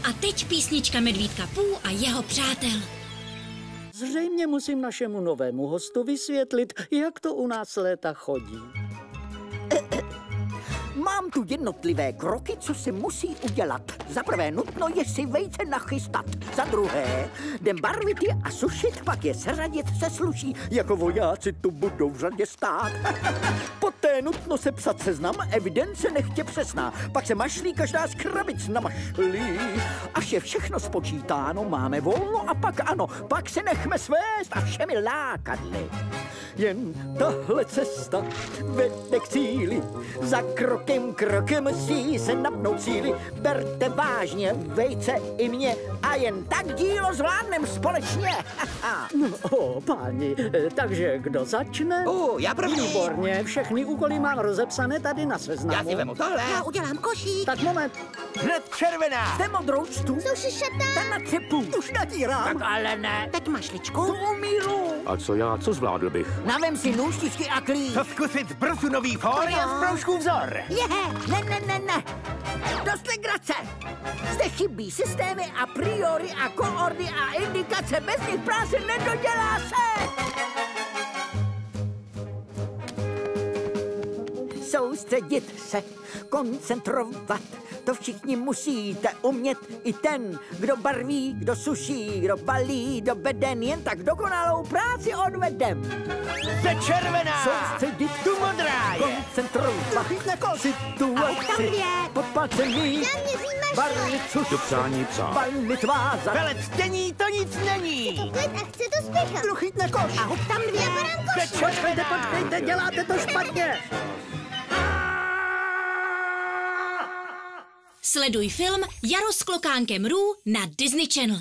A teď písnička Medvídka Pů a jeho přátel. Zřejmě musím našemu novému hostu vysvětlit, jak to u nás léta chodí. Mám tu jednotlivé kroky, co se musí udělat. Za prvé nutno je si vejce nachystat. Za druhé jdem barvit je a sušit, pak je seřadit se sluší. Jako vojáci tu budou v řadě stát. Poté nutno sepsat seznam, evidence nechtě přesná. Pak se mašlí každá z krabic na mašlí. Až je všechno spočítáno, máme volno a pak ano. Pak se nechme svést a všemi lákadly. Jen tahle cesta vede k cíli. Za krokem musí se napnout síly. Berte vážně vejce i mě a jen tak dílo zvládnem společně. Páni, takže kdo začne? Já první. Výborně, všechny úkoly mám rozepsané tady na seznamu. Já si vemu tohle. Já udělám košík. Tak moment. Hned červená. Jste modroučtu. Suši šatá. Ten na třepu. Už natírám. Tak ale ne. Teď mašličku. Tu umíru. A co já, co zvládl bych? Navem si nůžtičky a klíč. To zkusit brzunový fór a z proužků vzor. Ne. Dost legrace. Zde chybí systémy a priori a koordy a indikace. Bez nich práce nedodělá se. Soustředit se, koncentrovat. To všichni musíte umět. I ten, kdo barví, kdo suší, kdo balí do beden. Jen tak dokonalou práci odvedem. Ze červená. Soustředit, Tu modrá je. koncentrovat. Situaci pod palcem mít. Barvit suši, Dopřání psa. balnit vázat. Velec dění to nic není. Klid a chce to spěchat. Chytne koš. A hop tam dvě. Já padám koš. Ze červená. Počkejte, děláte to špatně. Sleduj film Jaro s klokánkem Rů na Disney Channel.